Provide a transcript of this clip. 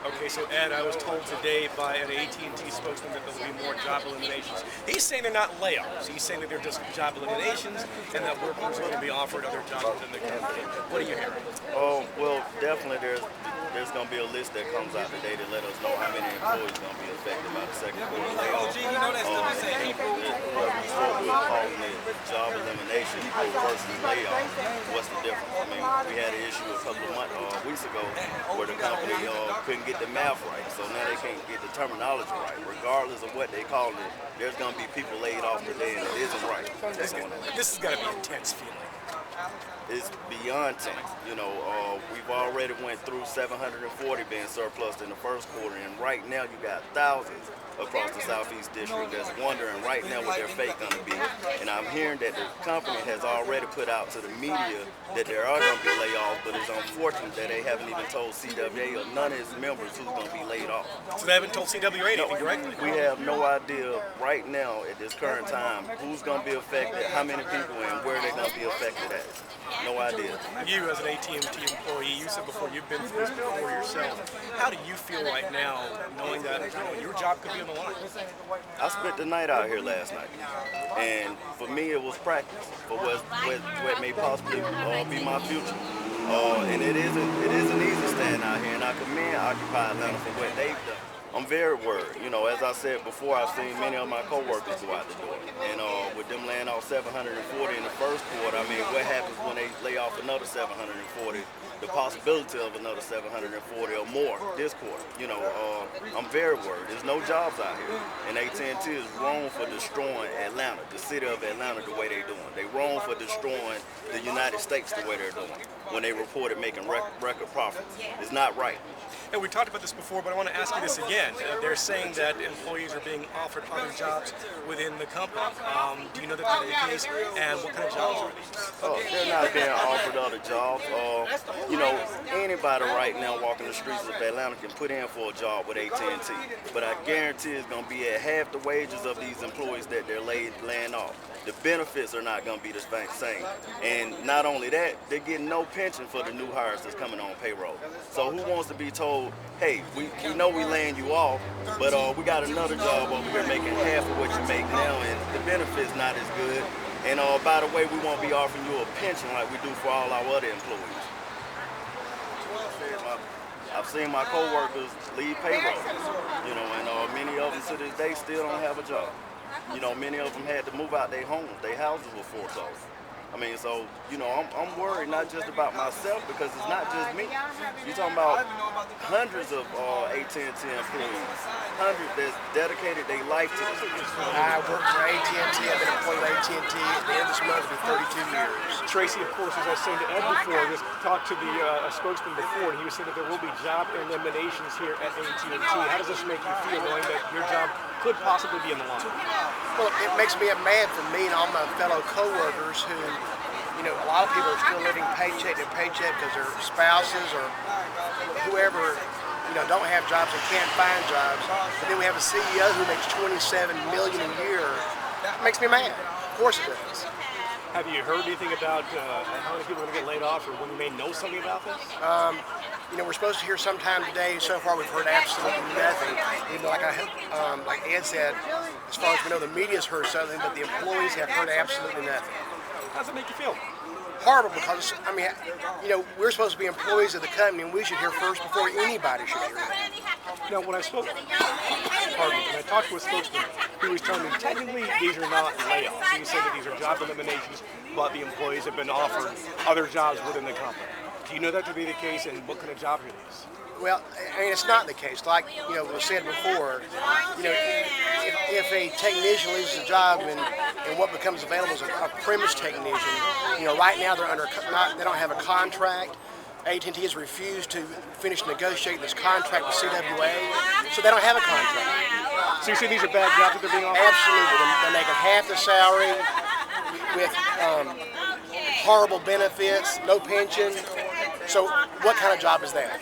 Okay, so Ed, I was told today by an AT&T spokesman that there'll be more job eliminations. He's saying they're not layoffs. He's saying that they're just job eliminations and that workers are going to be offered other jobs within the company. What are you hearing? Oh, well, definitely there's going to be a list that comes out today to let us know how many employees going to be affected by the second quarter layoff. We're calling it job elimination versus layoff. What's the difference? I mean, we had an issue a couple of weeks ago where the company couldn't get the math right, so now they can't get the terminology right. Regardless of what they call it, there's going to be people laid off today, and it isn't right. This is going to be intense feeling. It's beyond tense. We've already went through 740 being surplus in the first quarter, and right now you got thousands across the Southeast District that's wondering right now what their fate going to be. And I'm hearing that the company has already put out to the media that there are going to be layoffs, but it's unfortunate that they haven't even told CWA or none of its members who's going to be laid off. So they haven't told CWA anything directly? We have no idea right now at this current time who's going to be affected, how many people, and where they're going to be affected at. No idea. You as an AT&T employee, you said before you've been through this before yourself. How do you feel right now knowing that your job could be on the line? I spent the night out here last night, and for me it was practice for what may possibly be my future. And it isn't easy standing out here, and I commend Occupy Atlanta for what they've done. I'm very worried. As I said before, I've seen many of my coworkers go out the door. And with them laying off 740 in the first quarter, I mean, what happens when they lay off another 740? The possibility of another 740 or more this quarter. I'm very worried. There's no jobs out here. And AT&T is wrong for destroying Atlanta, the city of Atlanta, the way they're doing. They're wrong for destroying the United States the way they're doing when they reported making record profits. It's not right. And we talked about this before, but I want to ask you this again. They're saying that employees are being offered other jobs within the company. Do you know that to be the case? And what kind of jobs are these? They're not being offered other jobs. Anybody right now walking the streets of Atlanta can put in for a job with AT&T. But I guarantee it's going to be at half the wages of these employees that they're laying off. The benefits are not going to be the same. And not only that, they're getting no pension for the new hires that's coming on payroll. So who wants to be told, hey, we know we laying you off, but we got another job over here making half of what you make now, and the benefits not as good. And by the way, we won't be offering you a pension like we do for all our other employees. I've seen my coworkers leave payroll, and many of them to this day still don't have a job. Many of them had to move out their homes. Their houses were foreclosed. I mean, so, I'm worried not just about myself, because it's not just me. You're talking about hundreds of AT&T employees, hundreds that's dedicated their life to this. I work for AT&T. I've been employed with AT&T. At the end of this month, it'll be 32 years. Tracy, of course, as I was saying to Ed before, just talked to the spokesman before, and he was saying that there will be job eliminations here at AT&T. How does this make you feel, knowing that your job could possibly be in the line? Well, it makes me mad for me and all my fellow co-workers who, a lot of people are still living paycheck to paycheck because their spouses or whoever, don't have jobs and can't find jobs. But then we have a CEO who makes $27 million a year. It makes me mad. Of course it does. Have you heard anything about how many people are going to get laid off, or when you may know something about this? We're supposed to hear sometime today. So far, we've heard absolutely nothing. Even like Ed said, as far as we know, the media's heard something, but the employees have heard absolutely nothing. How does it make you feel? Horrible, because we're supposed to be employees of the company, and we should hear first before anybody should hear it. Now, when I talked to a spokesman, he was telling me technically these are not layoffs. He said that these are job eliminations, but the employees have been offered other jobs within the company. Do you know that to be the case, and what kind of jobs are these? Well, it's not the case. Like was said before, if a technician loses a job and what becomes available is a premise technician, right now they don't have a contract. AT&T has refused to finish negotiating this contract with CWA, so they don't have a contract. So you say these are bad jobs that they're being offered? Absolutely. They're making half the salary with horrible benefits, no pension. So what kind of job is that?